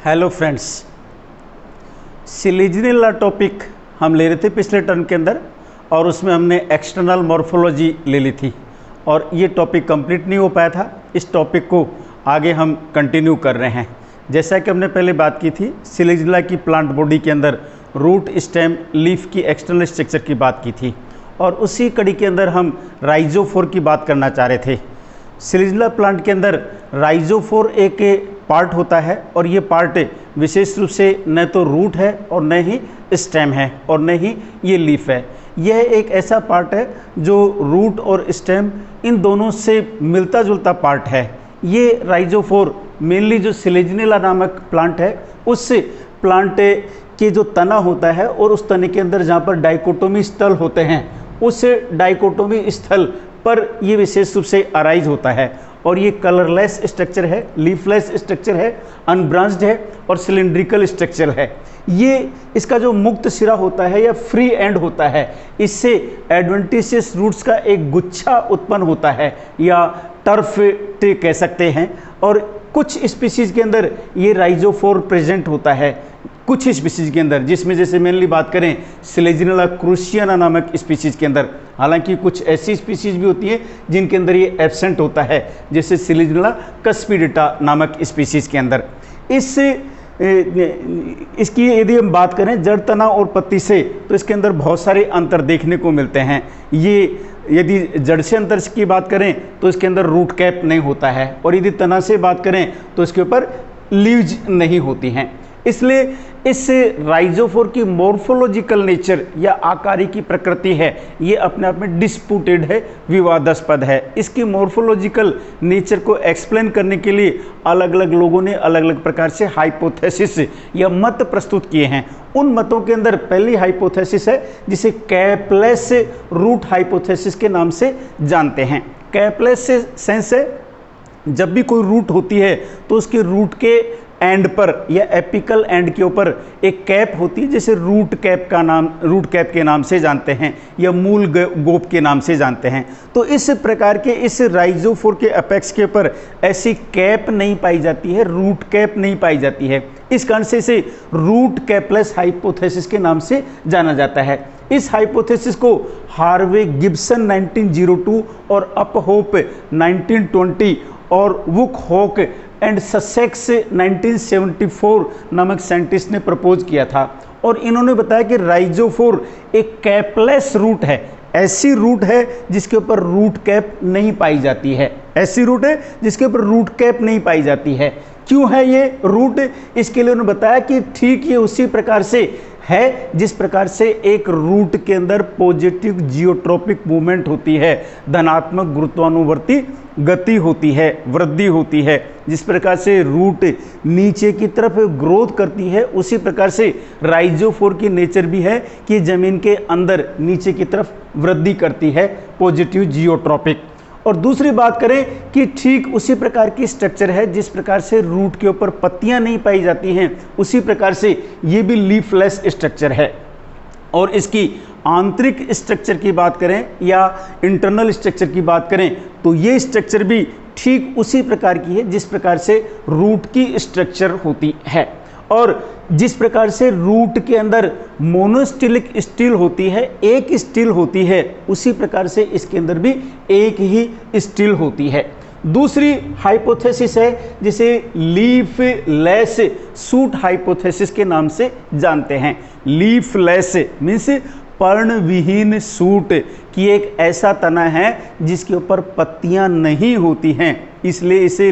Hello friends, सिलीजनेला topic हम ले रहे थे पिछले टर्म के अंदर और उसमें हमने एक्सटर्नल मॉर्फोलॉजी ले ली थी और ये टॉपिक कंप्लीट नहीं हो पाया था। इस टॉपिक को आगे हम कंटिन्यू कर रहे हैं। जैसा कि हमने पहले बात की थी, सिलीजनेला की प्लांट बॉडी के अंदर रूट, स्टेम, लीफ की एक्सटर्नल स्ट्रक्चर की बात की थी और उसी कड़ी के अंदर हम राइजोफोर की बात करना चाह रहे थे। सिलीजनेला प्लांट के अंदर राइजोफोर एक पार्ट होता है और ये पार्ट विशेष रूप से न तो रूट है और न ही स्टेम है और न ही ये लीफ है। यह एक ऐसा पार्ट है जो रूट और स्टेम इन दोनों से मिलता जुलता पार्ट है। ये राइजोफोर मेनली जो सिलीजनेला नामक प्लांट है उस प्लांट के जो तना होता है और उस तने के अंदर जहाँ पर डाइकोटोमी स्थल होते हैं उस डाइकोटोमी स्थल पर ये विशेष रूप से अराइज होता है और ये कलरलेस स्ट्रक्चर है, लीफलेस स्ट्रक्चर है, अनब्रांच्ड है और सिलिंड्रिकल स्ट्रक्चर है। ये इसका जो मुक्त सिरा होता है या फ्री एंड होता है, इससे एडवेंटिशियस रूट्स का एक गुच्छा उत्पन्न होता है या टर्फ ट्री कह सकते हैं। और कुछ स्पीसीज के अंदर ये राइजोफोर प्रेजेंट होता है, कुछ स्पीसीज के अंदर, जिसमें जैसे मेनली बात करें सिलीजनेला क्रूसियाना नामक स्पीसीज के अंदर। हालांकि कुछ ऐसी स्पीसीज भी होती है जिनके अंदर ये एब्सेंट होता है, जैसे सिलीजनेला कस्पिडिटा नामक स्पीसीज के अंदर। इसकी यदि हम बात करें जड़, तना और पत्ती से, तो इसके अंदर बहुत सारे अंतर देखने को मिलते हैं। ये यदि जड़ से अंतर की बात करें तो इसके अंदर रूट कैप नहीं होता है और यदि तना से बात करें तो इसके ऊपर लीव्स नहीं होती हैं। इसलिए इस राइजोफोर की मॉर्फोलॉजिकल नेचर या आकारी की प्रकृति है, ये अपने आप में डिस्प्यूटेड है, विवादास्पद है। इसकी मॉर्फोलॉजिकल नेचर को एक्सप्लेन करने के लिए अलग अलग लोगों ने अलग अलग प्रकार से हाइपोथेसिस या मत प्रस्तुत किए हैं। उन मतों के अंदर पहली हाइपोथेसिस है जिसे कैपलेस रूट हाइपोथेसिस के नाम से जानते हैं। कैपलेस से सेंस है, जब भी कोई रूट होती है तो उसके रूट के एंड पर या एपिकल एंड के ऊपर एक कैप होती है, जैसे रूट कैप के नाम से जानते हैं या मूल गोप के नाम से जानते हैं। तो इस प्रकार के इस राइजोफोर के अपेक्स के ऊपर ऐसी कैप नहीं पाई जाती है, रूट कैप नहीं पाई जाती है। इस कारण से इसे रूट कैपलेस हाइपोथेसिस के नाम से जाना जाता है। इस हाइपोथेसिस को हार्वे गिब्सन 1902 और अपहोप 1920 और वुक हॉक एंड ससेक्स 1974 नामक साइंटिस्ट ने प्रपोज किया था और इन्होंने बताया कि राइजोफोर एक कैपलेस रूट है, ऐसी रूट है जिसके ऊपर रूट कैप नहीं पाई जाती है, ऐसी रूट है जिसके ऊपर रूट कैप नहीं पाई जाती है। क्यों है ये रूट? इसके लिए उन्होंने बताया कि ठीक ये उसी प्रकार से है जिस प्रकार से एक रूट के अंदर पॉजिटिव जियोट्रोपिक मूवमेंट होती है, धनात्मक गुरुत्वानुवर्ती गति होती है, वृद्धि होती है। जिस प्रकार से रूट नीचे की तरफ ग्रोथ करती है, उसी प्रकार से राइजोफोर की नेचर भी है कि जमीन के अंदर नीचे की तरफ वृद्धि करती है, पॉजिटिव जियोट्रोपिक। और दूसरी बात करें कि ठीक उसी प्रकार की स्ट्रक्चर है जिस प्रकार से रूट के ऊपर पत्तियां नहीं पाई जाती हैं, उसी प्रकार से ये भी लीफलेस स्ट्रक्चर है। और इसकी आंतरिक स्ट्रक्चर की बात करें या इंटरनल स्ट्रक्चर की बात करें तो ये स्ट्रक्चर भी ठीक उसी प्रकार की है जिस प्रकार से रूट की स्ट्रक्चर होती है। और जिस प्रकार से रूट के अंदर मोनोस्टिलिक स्टील होती है, एक स्टील होती है, उसी प्रकार से इसके अंदर भी एक ही स्टील होती है। दूसरी हाइपोथेसिस है जिसे लीफलेस सूट हाइपोथेसिस के नाम से जानते हैं। लीफलेस मीन्स पर्णविहीन सूट की एक ऐसा तना है जिसके ऊपर पत्तियां नहीं होती हैं, इसलिए इसे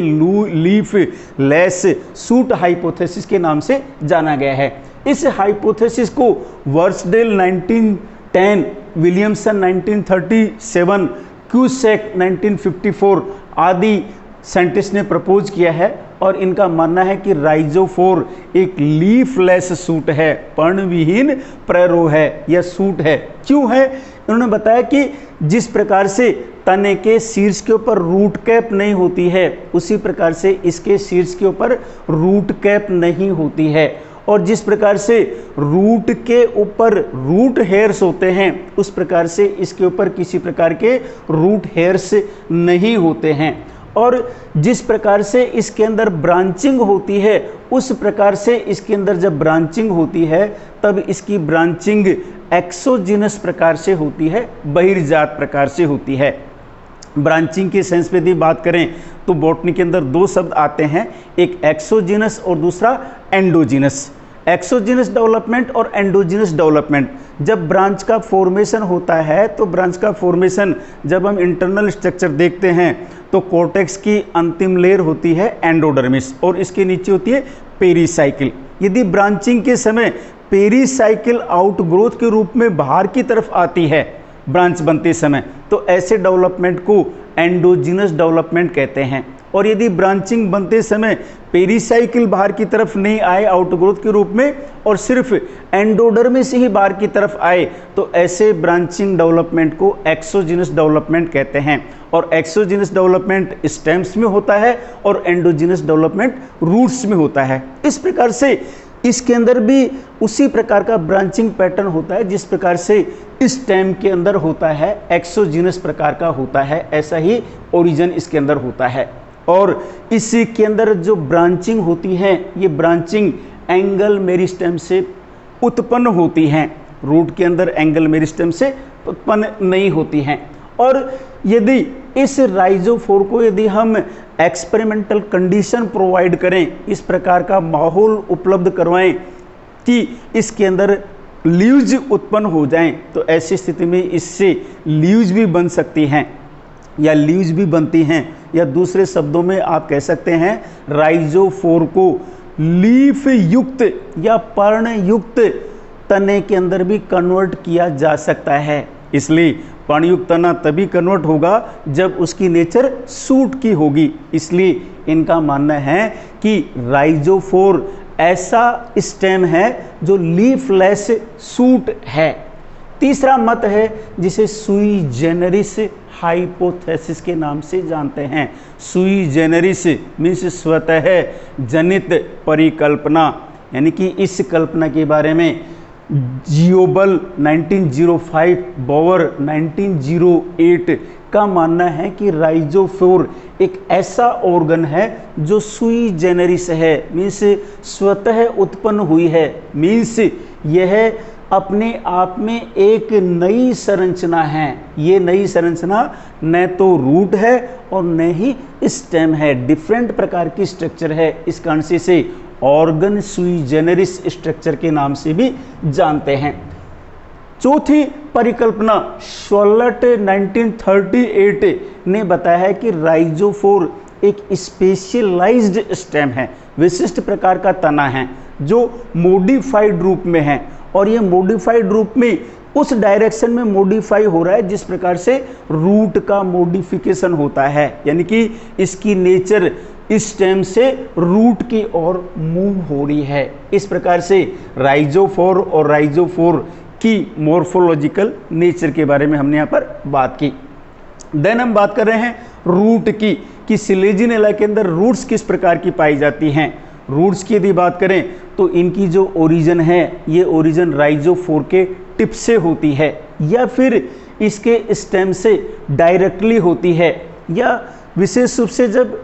लीफलेस सूट हाइपोथेसिस के नाम से जाना गया है। इस हाइपोथेसिस को वर्सडेल 1910, विलियमसन 1937, क्यूसेक 1954 आदि साइंटिस्ट ने प्रपोज किया है और इनका मानना है कि राइजोफोर एक लीफलेस सूट है, पर्णविहीन प्ररो है या सूट है। क्यों है? उन्होंने बताया कि जिस प्रकार से तने के शीर्ष के ऊपर रूट कैप नहीं होती है, उसी प्रकार से इसके शीर्ष के ऊपर रूट कैप नहीं होती है। और जिस प्रकार से रूट के ऊपर रूट हेयर्स होते हैं, उस प्रकार से इसके ऊपर किसी प्रकार के रूट हेयर्स नहीं होते हैं। और जिस प्रकार से इसके अंदर ब्रांचिंग होती है उस प्रकार से इसके अंदर जब ब्रांचिंग होती है तब इसकी ब्रांचिंग एक्सोजीनस प्रकार से होती है, बहिर्जात प्रकार से होती है। ब्रांचिंग के सेंस पे यदि बात करें तो बॉटनी के अंदर दो शब्द आते हैं, एक एक्सोजीनस और दूसरा एंडोजीनस। एक्सोजीनस डेवलपमेंट और एंडोजीनस डेवलपमेंट, जब ब्रांच का फॉर्मेशन होता है तो ब्रांच का फॉर्मेशन जब हम इंटरनल स्ट्रक्चर देखते हैं तो कॉर्टेक्स की अंतिम लेयर होती है एंडोडर्मिस और इसके नीचे होती है पेरीसाइकिल। यदि ब्रांचिंग के समय पेरीसाइकिल आउटग्रोथ के रूप में बाहर की तरफ आती है ब्रांच बनते समय, तो ऐसे डेवलपमेंट को एंडोजीनस डेवलपमेंट कहते हैं। और यदि ब्रांचिंग बनते समय पेरीसाइकिल बाहर की तरफ नहीं आए आउटग्रोथ के रूप में और सिर्फ एंडोडर्मिस ही बाहर की तरफ आए, तो ऐसे ब्रांचिंग डेवलपमेंट को एक्सोजीनस डेवलपमेंट कहते हैं। और एक्सोजीनस डेवलपमेंट स्टेम्स में होता है और एंडोजीनस डेवलपमेंट रूट्स में होता है। इस प्रकार से इसके अंदर भी उसी प्रकार का ब्रांचिंग पैटर्न होता है जिस प्रकार से स्टेम के अंदर होता है, एक्सोजीनस प्रकार का होता है, ऐसा ही ओरिजिन इसके अंदर होता है। और इसी के अंदर जो ब्रांचिंग होती है ये ब्रांचिंग एंगल मेरिस्टेम से उत्पन्न होती हैं, रूट के अंदर एंगल मेरिस्टेम से उत्पन्न नहीं होती हैं। और यदि इस राइजोफोर को यदि हम एक्सपेरिमेंटल कंडीशन प्रोवाइड करें, इस प्रकार का माहौल उपलब्ध करवाएं कि इसके अंदर लीव्स उत्पन्न हो जाएं, तो ऐसी स्थिति में इससे लीव्स भी बन सकती हैं या लीव्स भी बनती हैं, या दूसरे शब्दों में आप कह सकते हैं राइजोफोर को लीफ युक्त या पर्ण युक्त तने के अंदर भी कन्वर्ट किया जा सकता है। इसलिए पर्णयुक्त तना तभी कन्वर्ट होगा जब उसकी नेचर सूट की होगी। इसलिए इनका मानना है कि राइजोफोर ऐसा स्टेम है जो लीफलेस सूट है। तीसरा मत है जिसे सुई जेनरिस हाइपोथेसिस के नाम से जानते हैं। सुई जेनरिस मीन्स स्वतः जनित परिकल्पना, यानी कि इस कल्पना के बारे में जियोबल 1905, बोवर 1908 का मानना है कि राइजोफोर एक ऐसा ऑर्गन है जो सुई जेनरिस है, मीन्स स्वतः उत्पन्न हुई है, मीन्स यह अपने आप में एक नई संरचना है। ये नई संरचना न तो रूट है और न ही स्टेम है, डिफरेंट प्रकार की स्ट्रक्चर है। इस कारण से इसे ऑर्गन सुई जेनरिस स्ट्रक्चर के नाम से भी जानते हैं। चौथी परिकल्पना शॉर्लट 1938 ने बताया है कि राइजोफोर एक स्पेशलाइज्ड स्टेम है, विशिष्ट प्रकार का तना है जो मॉडिफाइड रूप में है। और ये मॉडिफाइड रूप में उस डायरेक्शन में मॉडिफाई हो रहा है जिस प्रकार से रूट का मॉडिफिकेशन होता है, यानी कि इसकी नेचर इस स्टेम से रूट की ओर मूव हो रही है। इस प्रकार से राइजोफोर और राइजोफोर की मॉर्फोलॉजिकल नेचर के बारे में हमने यहाँ पर बात की। देन हम बात कर रहे हैं रूट की, कि सिलेजिनेला के अंदर रूट्स किस प्रकार की पाई जाती हैं। रूट्स की यदि बात करें तो इनकी जो ओरिजिन है ये ओरिजिन राइजोफोर के टिप से होती है, या फिर इसके स्टेम से डायरेक्टली होती है, या विशेष रूप से जब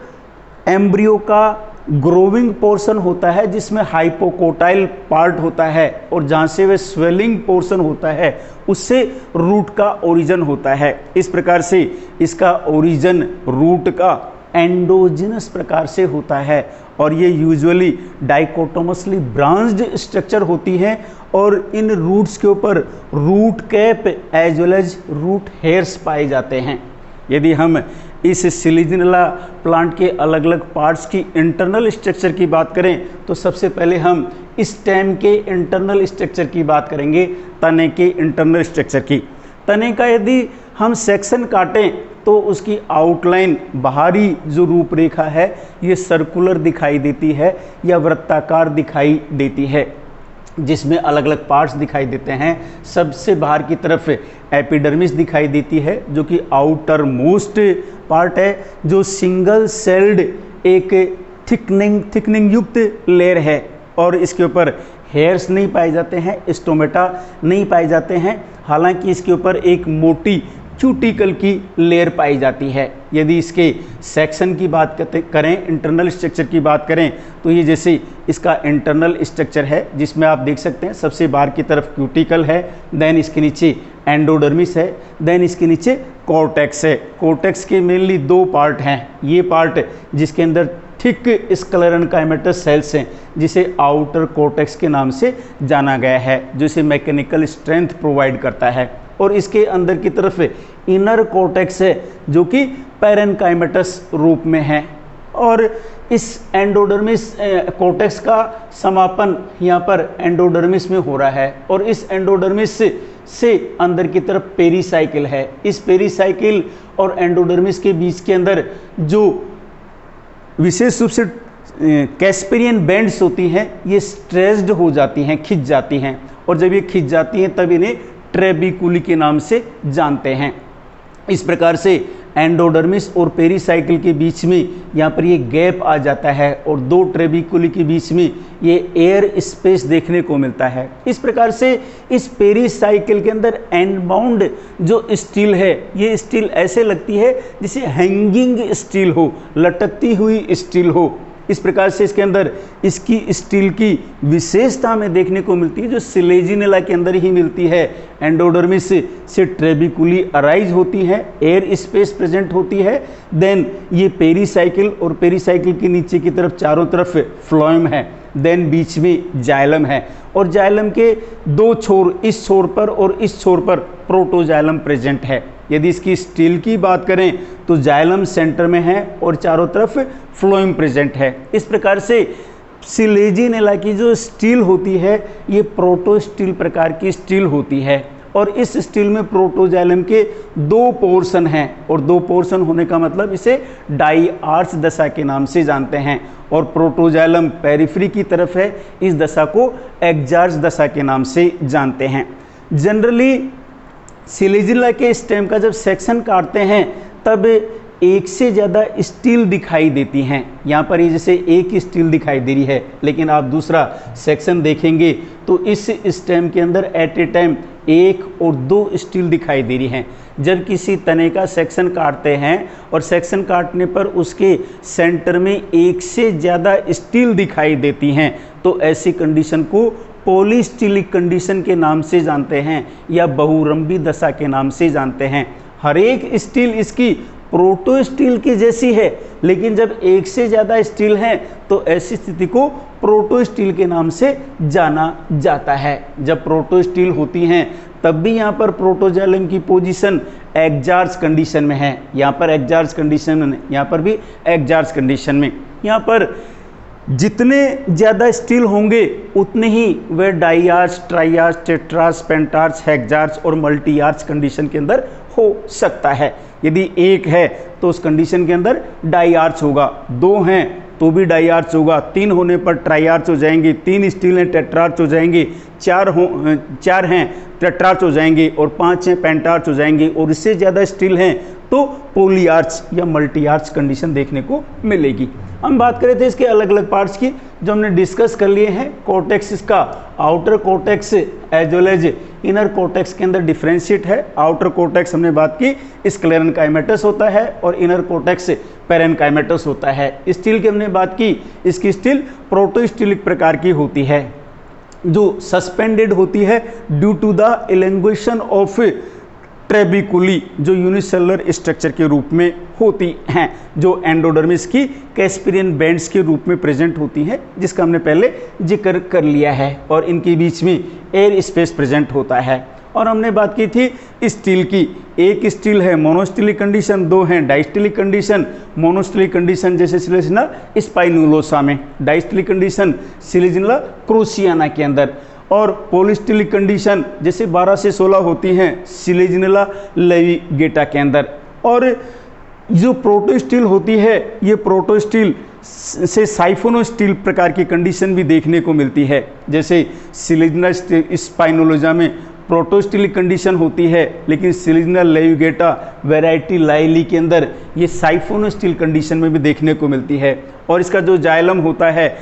एम्ब्रियो का ग्रोविंग पोर्शन होता है जिसमें हाइपोकोटाइल पार्ट होता है और जहाँ से वह स्वेलिंग पोर्शन होता है उससे रूट का ओरिजिन होता है। इस प्रकार से इसका ओरिजिन रूट का एंडोजिनस प्रकार से होता है और ये यूजुअली डाइकोटोमसली ब्रांच्ड स्ट्रक्चर होती है और इन रूट्स के ऊपर root cap as well as root hairs पाए जाते हैं। यदि हम इस सिलिजिनेला प्लांट के अलग अलग पार्ट्स की इंटरनल स्ट्रक्चर की बात करें तो सबसे पहले हम स्टेम के इंटरनल स्ट्रक्चर की बात करेंगे, तने के इंटरनल स्ट्रक्चर की। तने का यदि हम सेक्शन काटें तो उसकी आउटलाइन, बाहरी जो रूपरेखा है ये सर्कुलर दिखाई देती है या वृत्ताकार दिखाई देती है, जिसमें अलग अलग पार्ट्स दिखाई देते हैं। सबसे बाहर की तरफ एपिडर्मिस दिखाई देती है जो कि आउटर मोस्ट पार्ट है, जो सिंगल सेल्ड एक थिकनिंग युक्त लेयर है और इसके ऊपर हेयर्स नहीं पाए जाते हैं, स्टोमेटा नहीं पाए जाते हैं। हालांकि इसके ऊपर एक मोटी क्यूटिकल की लेयर पाई जाती है। यदि इसके सेक्शन की बात करें, इंटरनल स्ट्रक्चर की बात करें, तो ये जैसे इसका इंटरनल स्ट्रक्चर है जिसमें आप देख सकते हैं सबसे बाहर की तरफ क्यूटिकल है, देन इसके नीचे एंडोडर्मिस है, देन इसके नीचे कॉर्टेक्स है। कॉर्टेक्स के मेनली दो पार्ट हैं। ये पार्ट जिसके अंदर थिक स्क्लेरेनकाइमेटस सेल्स हैं, जिसे आउटर कॉर्टेक्स के नाम से जाना गया है, जो इसे मैकेनिकल स्ट्रेंथ प्रोवाइड करता है। और इसके अंदर की तरफ इनर कॉर्टेक्स है जो कि पैरेनकाइमेटस रूप में है। और इस एंडोडर्मिस कॉर्टेक्स का समापन यहाँ पर एंडोडर्मिस में हो रहा है, और इस एंडोडर्मिस से अंदर की तरफ पेरीसाइकिल है। इस पेरीसाइकिल और एंडोडर्मिस के बीच के अंदर जो विशेष रूप से कैस्पेरियन बैंड्स होती हैं, ये स्ट्रेस्ड हो जाती हैं, खिंच जाती हैं, और जब ये खिंच जाती हैं तब इन्हें ट्रेबिकुली के नाम से जानते हैं। इस प्रकार से एंडोडर्मिस और पेरीसाइकिल के बीच में यहाँ पर ये गैप आ जाता है, और दो ट्रेबिकुली के बीच में ये एयर स्पेस देखने को मिलता है। इस प्रकार से इस पेरीसाइकिल के अंदर एंडबाउंड जो स्टील है, ये स्टील ऐसे लगती है जैसे हैंगिंग स्टील हो, लटकती हुई स्टील हो। इस प्रकार से इसके अंदर इसकी स्टील की विशेषता में देखने को मिलती है जो सिलेजिनेला के अंदर ही मिलती है। एंडोडर्मिस से ट्रेबिकुली अराइज होती है, एयर स्पेस प्रेजेंट होती है, देन ये पेरीसाइकिल, और पेरीसाइकिल के नीचे की तरफ चारों तरफ फ्लोएम है, देन बीच में जाइलम है, और जाइलम के दो छोर, इस छोर पर और इस छोर पर प्रोटोजाइलम प्रेजेंट है। यदि इसकी स्टील की बात करें तो जाइलम सेंटर में है और चारों तरफ फ्लोएम प्रेजेंट है। इस प्रकार से सिलेजिनेला की जो स्टील होती है ये प्रोटोस्टील प्रकार की स्टील होती है, और इस स्टील में प्रोटोजाइलम के दो पोर्शन हैं, और दो पोर्शन होने का मतलब इसे डाई आर्च दशा के नाम से जानते हैं, और प्रोटोजाइलम पेरिफेरी की तरफ है, इस दशा को एक्जार्च दशा के नाम से जानते हैं। जनरली सिलेजिनेला के स्टेम का जब सेक्शन काटते हैं तब एक से ज़्यादा स्टील दिखाई देती हैं। यहाँ पर ये जैसे एक ही स्टील दिखाई दे रही है, लेकिन आप दूसरा सेक्शन देखेंगे तो इस स्टेम के अंदर एट ए टाइम एक और दो स्टील दिखाई दे रही हैं। जब किसी तने का सेक्शन काटते हैं और सेक्शन काटने पर उसके सेंटर में एक से ज़्यादा स्टील दिखाई देती हैं, तो ऐसी कंडीशन को पॉलीस्टिलिक कंडीशन के नाम से जानते हैं, या बहुरंभी दशा के नाम से जानते हैं। हर एक स्टील इसकी प्रोटोस्टील की जैसी है, लेकिन जब एक से ज़्यादा स्टील हैं तो ऐसी स्थिति को प्रोटोस्टील के नाम से जाना जाता है। जब प्रोटोस्टील होती हैं तब भी यहाँ पर प्रोटोजाइलम की पोजीशन एक्जार्च कंडीशन में है, यहाँ पर एक्जार्च कंडीशन में, यहाँ पर भी एक्जार्च कंडीशन में। यहाँ पर जितने ज़्यादा स्टील होंगे उतने ही वे डाईआर्च, ट्राईआर्च, टेट्रार्च, पेंटार्च, हेक्सार्च और मल्टीआर्च कंडीशन के अंदर हो सकता है। यदि एक है तो उस कंडीशन के अंदर डाईआर्च होगा, दो हैं तो भी डाईआर्च होगा, तीन होने पर ट्राईआर्च हो जाएंगे, तीन स्टील हैं टेट्रार्च हो जाएंगे, चार हैं टेट्रार्च हो जाएंगे, और पांच हैं पेंटार्च हो जाएंगे, और इससे ज़्यादा स्टील हैं तो पॉलीआर्च या मल्टीआर्च कंडीशन देखने को मिलेगी। हम बात कर रहे थे इसके अलग अलग पार्ट्स की जो हमने डिस्कस कर लिए हैं। कॉर्टेक्स इसका outer cortex as well as inner cortex के अंदर डिफ्रेंशिएट है। आउटर कॉर्टेक्स हमने बात की स्क्लेरेनकाइमेटस होता है और इनर कॉर्टेक्स पैरेनकाइमेटस होता है। स्टील की हमने बात की, इसकी स्टील प्रोटोस्टीलिक प्रकार की होती है जो सस्पेंडेड होती है due to the elongation of trabeculae, जो यूनिसेलुलर स्ट्रक्चर के रूप में होती हैं, जो एंडोडर्मिस की कैस्पेरियन बैंड्स के रूप में प्रेजेंट होती हैं, जिसका हमने पहले जिक्र कर लिया है, और इनके बीच में एयर स्पेस प्रेजेंट होता है। और हमने बात की थी स्टील की, एक स्टील है मोनोस्टिलिक कंडीशन, दो हैं डाइस्टिलिक कंडीशन। मोनोस्टिलिक कंडीशन जैसे सिलेजिनेला स्पाइनुलोसा में, डाइस्टिलिक कंडीशन सिलेजिनेला क्रोसियाना के अंदर, और पॉलीस्टिलिक कंडीशन जैसे 12 से 16 होती हैं सिलेजिनेला लेविगेटा के अंदर। और जो प्रोटोस्टील होती है ये प्रोटोस्टील से साइफोनोस्टील प्रकार की कंडीशन भी देखने को मिलती है। जैसे सिलेजिनेला स्पाइनुलोसा में प्रोटोस्टिलिक कंडीशन होती है, लेकिन सिलेजिनेला लेविगेटा वैरायटी लाइली के अंदर ये साइफोनोस्टील कंडीशन में भी देखने को मिलती है। और इसका जो जाइलम होता है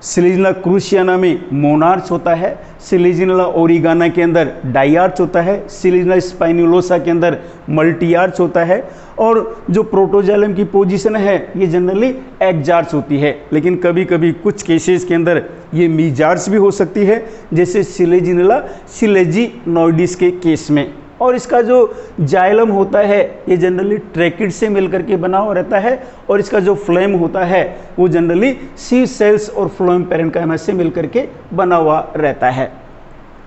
सिलेजिनला क्रूशियाना में मोनार्च होता है, सिलेजिनला ओरिगाना के अंदर डाइआर्च होता है, सिलेजिनला स्पाइनुलोसा के अंदर मल्टीआर्च होता है, और जो प्रोटोजाइलम की पोजीशन है ये जनरली एक्जार्च होती है, लेकिन कभी कभी कुछ केसेस के अंदर ये मीजार्च भी हो सकती है, जैसे सिलेजिनला सिलेजिनोइडिस के केस में। और इसका जो जाइलम होता है ये जनरली ट्रैकिड से मिलकर के बना हुआ रहता है, और इसका जो फ्लोएम होता है वो जनरली सीड सेल्स और फ्लोएम पैरेन्काइमा से मिलकर के बना हुआ रहता है।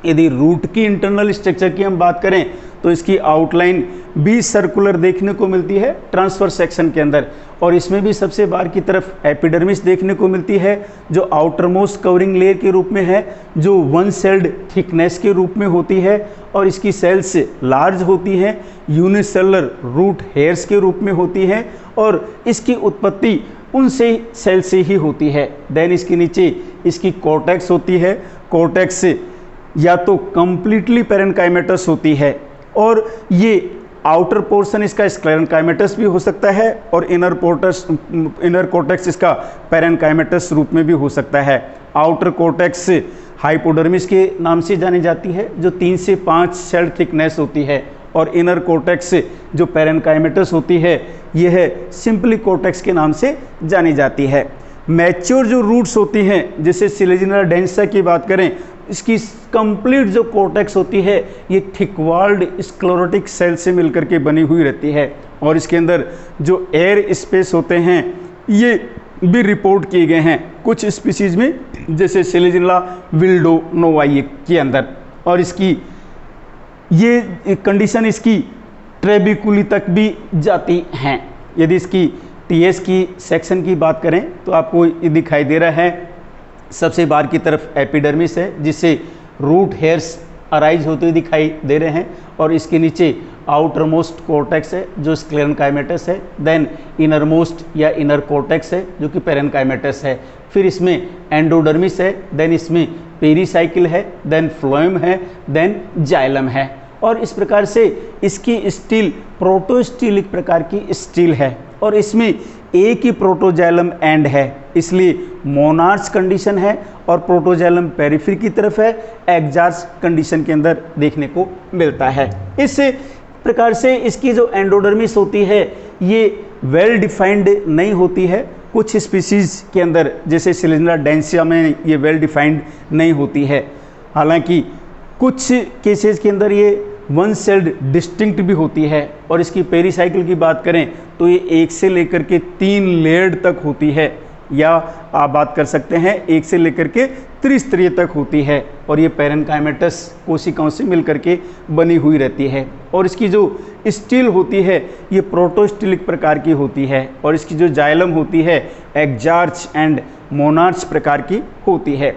यदि रूट की इंटरनल स्ट्रक्चर की हम बात करें तो इसकी आउटलाइन बी सर्कुलर देखने को मिलती है ट्रांसफर सेक्शन के अंदर, और इसमें भी सबसे बाहर की तरफ एपिडर्मिस देखने को मिलती है जो आउटर मोस्ट कवरिंग लेयर के रूप में है, जो वन सेल्ड थिकनेस के रूप में होती है, और इसकी सेल्स लार्ज होती हैं, यूनिसेलुलर रूट हेयर्स के रूप में होती है, और इसकी उत्पत्ति उनसे सेल से ही होती है। देन इसके नीचे इसकी कॉर्टेक्स होती है, कॉर्टेक्स या तो कंप्लीटली पैरेन्काइमेटस होती है, और ये आउटर पोर्शन इसका स्क्लेरेन्काइमेटस भी हो सकता है, और इनर कॉर्टेक्स इसका पैरेन्काइमेटस रूप में भी हो सकता है। आउटर कॉर्टेक्स हाइपोडर्मिस के नाम से जानी जाती है, जो 3 से 5 सेल थिकनेस होती है, और इनर कॉर्टेक्स जो पैरेन्काइमेटस होती है यह सिंपली कॉर्टेक्स के नाम से जानी जाती है। मैच्योर जो रूट्स होती हैं, जैसे सिलेजिनला डेंसा की बात करें, इसकी कंप्लीट जो कॉर्टेक्स होती है ये थिकवाल्ड स्क्लेरोटिक सेल से मिलकर के बनी हुई रहती है, और इसके अंदर जो एयर स्पेस होते हैं ये भी रिपोर्ट किए गए हैं कुछ स्पीसीज में, जैसे सिलेजिनला विल्डोनोवाई के अंदर। और इसकी ये कंडीशन इसकी ट्रेबिकुली तक भी जाती हैं। यदि इसकी टीएस की सेक्शन की बात करें तो आपको ये दिखाई दे रहा है, सबसे बाहर की तरफ एपिडर्मिस है जिससे रूट हेयर्स अराइज होते हुए दिखाई दे रहे हैं, और इसके नीचे आउटर मोस्ट कॉर्टेक्स है जो स्क्लेरेन्काइमेटस है, देन इनर मोस्ट या इनर कॉर्टेक्स है जो कि पैरेन्काइमेटस है, फिर इसमें एंडोडर्मिस है, देन इसमें पेरीसाइकिल है, देन फ्लोएम है, देन जाइलम है। और इस प्रकार से इसकी स्टील प्रोटोस्टीलिक प्रकार की स्टील है, और इसमें एक ही प्रोटोजाइलम एंड है, इसलिए मोनार्च कंडीशन है, और प्रोटोजाइलम पेरिफेरी की तरफ है, एक्जार्च कंडीशन के अंदर देखने को मिलता है। इस प्रकार से इसकी जो एंडोडर्मिस होती है ये वेल डिफाइंड नहीं होती है, कुछ स्पीसीज के अंदर जैसे सिलेजिनला डेंसिया में ये वेल डिफाइंड नहीं होती है, हालांकि कुछ केसेस के अंदर ये वन सेल्ड डिस्टिंक्ट भी होती है। और इसकी पेरीसाइकिल की बात करें तो ये 1 से लेकर के 3 लेयर्ड तक होती है, या आप बात कर सकते हैं 1 से लेकर के त्रिस्तरीय तक होती है, और ये पैरेन्काइमेटस कोशिकाओं से मिलकर के बनी हुई रहती है। और इसकी जो स्टील होती है ये प्रोटोस्टिलिक प्रकार की होती है, और इसकी जो जाइलम होती है एक्जार्च एंड मोनार्च प्रकार की होती है।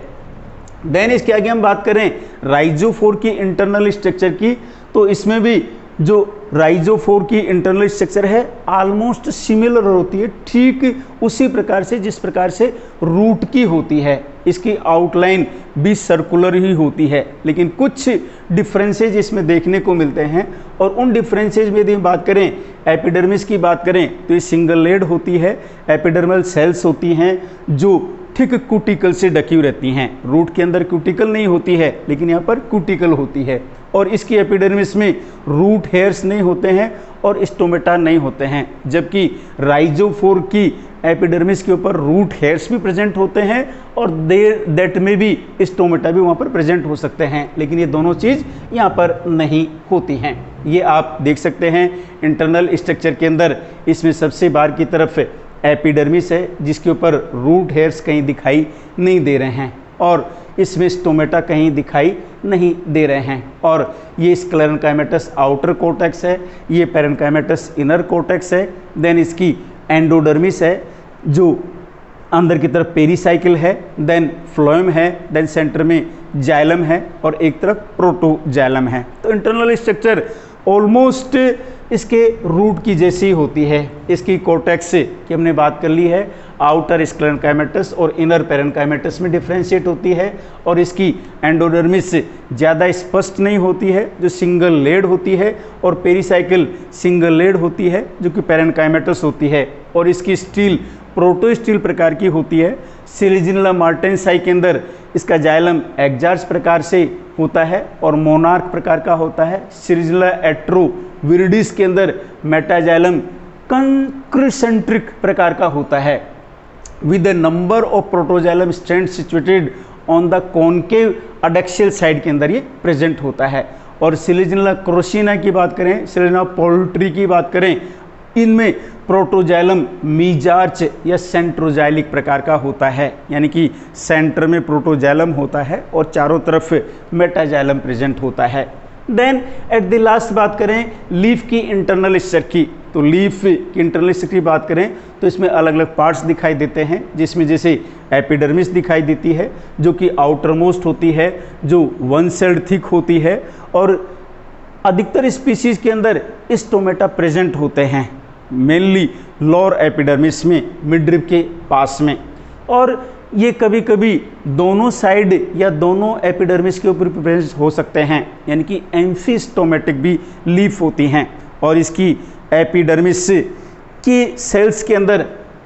देन इसके आगे हम बात करें राइजोफोर की इंटरनल स्ट्रक्चर की, तो इसमें भी जो राइजोफोर की इंटरनल स्ट्रक्चर है ऑलमोस्ट सिमिलर होती है, ठीक उसी प्रकार से जिस प्रकार से रूट की होती है। इसकी आउटलाइन भी सर्कुलर ही होती है, लेकिन कुछ डिफरेंसेज इसमें देखने को मिलते हैं, और उन डिफरेंसेज में यदि हम बात करें एपिडर्मिस की बात करें तो ये सिंगल लेड होती है, एपिडर्मल सेल्स होती हैं जो ठीक क्यूटिकल से ढकी हुई रहती हैं। रूट के अंदर क्यूटिकल नहीं होती है, लेकिन यहाँ पर क्यूटिकल होती है, और इसकी एपिडर्मिस में रूट हेयर्स नहीं होते हैं और स्टोमेटा नहीं होते हैं, जबकि राइजोफोर की एपिडर्मिस के ऊपर रूट हेयर्स भी प्रेजेंट होते हैं, और दैट में भी स्टोमेटा भी वहाँ पर प्रेजेंट हो सकते हैं, लेकिन ये दोनों चीज़ यहाँ पर नहीं होती हैं। ये आप देख सकते हैं इंटरनल स्ट्रक्चर के अंदर, इसमें सबसे बाहर की तरफ एपिडर्मिस है जिसके ऊपर रूट हेयर्स कहीं दिखाई नहीं दे रहे हैं, और इसमें स्टोमेटा कहीं दिखाई नहीं दे रहे हैं, और ये स्क्लेरेन्काइमेटस आउटर कॉर्टेक्स है, ये पैरेन्काइमेटस इनर कॉर्टेक्स है, देन इसकी एंडोडर्मिस है जो अंदर की तरफ पेरीसाइकिल है, देन फ्लोएम है, देन सेंटर में जाइलम है, और एक तरफ प्रोटोजाइलम है। तो इंटरनल स्ट्रक्चर ऑलमोस्ट इसके रूट की जैसी होती है। इसकी कॉर्टेक्स की हमने बात कर ली है, आउटर स्क्लेरेन्काइमेटस और इनर पैरेन्काइमेटस में डिफ्रेंशिएट होती है, और इसकी एंडोडर्मिस ज़्यादा स्पष्ट नहीं होती है जो सिंगल लेड होती है, और पेरीसाइकिल सिंगल लेड होती है जो कि पैरेन्काइमेटस होती है, और इसकी स्टील प्रोटोस्टील प्रकार की होती है। सिलिजिनला मार्टेंसाई के अंदर इसका जाइलम एग्जार्च प्रकार से होता है और मोनार्क प्रकार का होता है। सिलिजिनला एट्रोविरिडिस के अंदर मेटाजाइलम कंक्रिसेंट्रिक प्रकार का होता है with a number of protoxylem strands situated on the concave adaxial side के अंदर ये प्रेजेंट होता है। और सिलिजिनला क्रोसिना की बात करें, सिलिजिनला पोल्ट्री की बात करें, इनमें प्रोटोजाइलम मीजार्च या सेंट्रोजाइलिक प्रकार का होता है, यानी कि सेंटर में प्रोटोजाइलम होता है और चारों तरफ मेटाजाइलम प्रेजेंट होता है। देन एट द लास्ट बात करें लीफ की इंटरनल स्ट्रक्चर की, तो लीफ की इंटरनल स्ट्रक्चर की बात करें तो इसमें अलग अलग पार्ट्स दिखाई देते हैं, जिसमें जैसे एपिडर्मिस दिखाई देती है जो कि आउटर मोस्ट होती है, जो वन सेल्ड थिक होती है, और अधिकतर स्पीसीज के अंदर स्टोमेटा प्रेजेंट होते हैं, मेनली लोअर एपिडर्मिस में, मिडरिब के पास में। और ये कभी कभी दोनों साइड या दोनों एपिडर्मिस के ऊपर प्रेजेंट हो सकते हैं, यानी कि एम्फीस्टोमेटिक भी लीफ होती हैं। और इसकी एपिडर्मिस की सेल्स के अंदर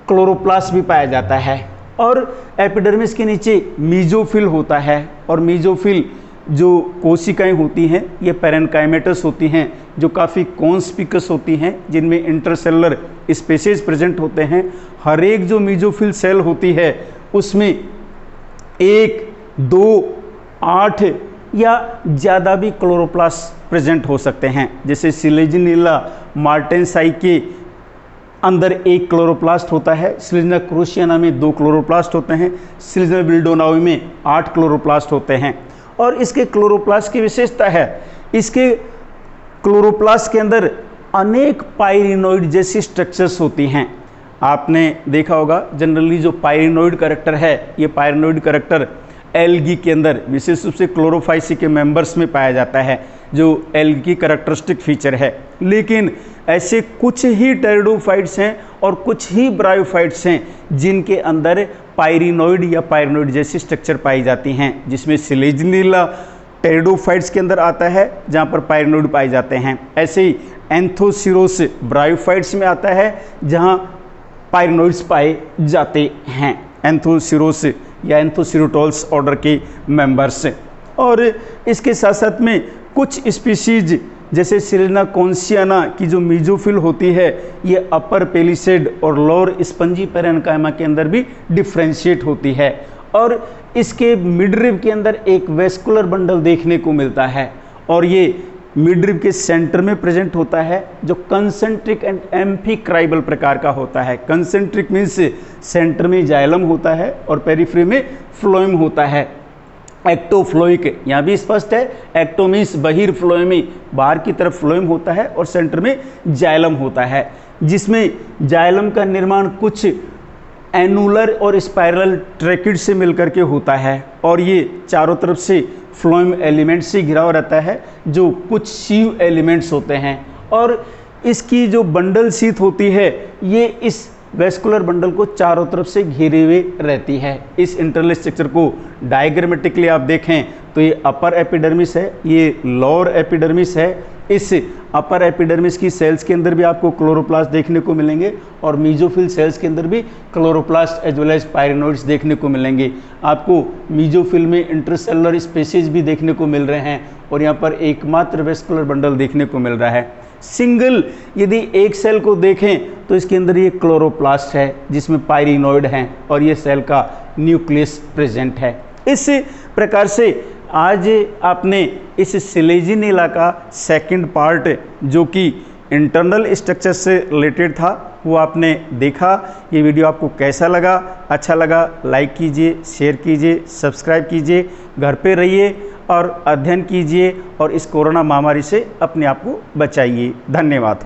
क्लोरोप्लास्ट भी पाया जाता है। और एपिडर्मिस के नीचे मीजोफिल होता है, और मीजोफिल जो कोशिकाएं होती हैं ये पैरेन्काइमेटस होती हैं, जो काफ़ी कॉन्स्पिकस होती हैं, जिनमें इंटरसेलुलर स्पेसेस प्रेजेंट होते हैं। हर एक जो मीजोफिल सेल होती है उसमें 1, 2, 8 या ज़्यादा भी क्लोरोप्लास्ट प्रेजेंट हो सकते हैं। जैसे सिलिजिनिला मार्टेंसाई के अंदर 1 क्लोरोप्लास्ट होता है, सिलिजिना क्रोसियाना में 2 क्लोरोप्लास्ट होते हैं, सिलिजिना बिल्डोनावी में 8 क्लोरोप्लास्ट होते हैं। और इसके क्लोरोप्लास्ट की विशेषता है, इसके क्लोरोप्लास्ट के अंदर अनेक पायरिनोइड जैसी स्ट्रक्चर्स होती हैं। आपने देखा होगा जनरली जो पायरिनोइड कैरेक्टर है, ये पायरिनोइड कैरेक्टर एल्गी के अंदर विशेष रूप से क्लोरोफाइसी के मेंबर्स में पाया जाता है, जो एल्गी की कैरेक्टरिस्टिक फीचर है। लेकिन ऐसे कुछ ही टेरिडोफाइट्स हैं और कुछ ही ब्रायोफाइट्स हैं जिनके अंदर पायरिनोइड या पायरिनोइड जैसी स्ट्रक्चर पाई जाती हैं, जिसमें सिलिजिनिला टेरिडोफाइट्स के अंदर आता है जहाँ पर पायरिनोइड पाए जाते हैं। ऐसे ही एंथोसिरोस ब्रायोफाइट्स में आता है जहाँ पायरिनोइड्स पाए जाते हैं, एंथोसिरोस या एंथोसिरोटोल्स ऑर्डर के मेंबर्स। और इसके साथ साथ में कुछ स्पीशीज जैसे सिलिजिना कॉन्सियाना की जो मीजोफिल होती है ये अपर पेलिसेड और लोअर स्पंजी पैरेन्काइमा के अंदर भी डिफ्रेंशिएट होती है। और इसके मिडरिब के अंदर एक वेस्कुलर बंडल देखने को मिलता है, और ये मिडरिब के सेंटर में प्रेजेंट होता है, जो कंसेंट्रिक एंड एम्फीक्राइबल प्रकार का होता है। कंसेंट्रिक मीन्स सेंटर में जाइलम होता है और पेरिफ्री में फ्लोएम होता है। एक्टोफ्लोइक यहाँ भी स्पष्ट है, एक्टो मीन्स बहिर्फ्लोएमी, बाहर की तरफ फ्लोएम होता है और सेंटर में जाइलम होता है, जिसमें जाइलम का निर्माण कुछ एनुलर और स्पाइरल ट्रैकिड से मिलकर के होता है, और ये चारों तरफ से फ्लोएम एलिमेंट से घिरा हुआ रहता है, जो कुछ सीव एलिमेंट्स होते हैं। और इसकी जो बंडल शीथ होती है ये इस वेस्कुलर बंडल को चारों तरफ से घेरे हुए रहती है। इस इंटरनल स्ट्रक्चर को डायग्रामेटिकली आप देखें तो ये अपर एपिडर्मिस है, ये लोअर एपिडर्मिस है। इस अपर एपिडर्मिस की सेल्स के अंदर भी आपको क्लोरोप्लास्ट देखने को मिलेंगे, और मीजोफिल सेल्स के अंदर भी chloroplast as well as pyrenoids देखने को मिलेंगे। आपको मीजोफिल में इंटरसेलुलर स्पेसीज भी देखने को मिल रहे हैं, और यहाँ पर एकमात्र वेस्कुलर बंडल देखने को मिल रहा है। सिंगल यदि एक सेल को देखें तो इसके अंदर ये क्लोरोप्लास्ट है जिसमें पायरिनोइड हैं, और ये सेल का न्यूक्लियस प्रेजेंट है। इस प्रकार से आज आपने इस सिलिजिनिला का सेकंड पार्ट जो कि इंटरनल स्ट्रक्चर से रिलेटेड था वो आपने देखा। ये वीडियो आपको कैसा लगा? अच्छा लगा लाइक कीजिए, शेयर कीजिए, सब्सक्राइब कीजिए। घर पे रहिए और अध्ययन कीजिए और इस कोरोना महामारी से अपने आप को बचाइए। धन्यवाद।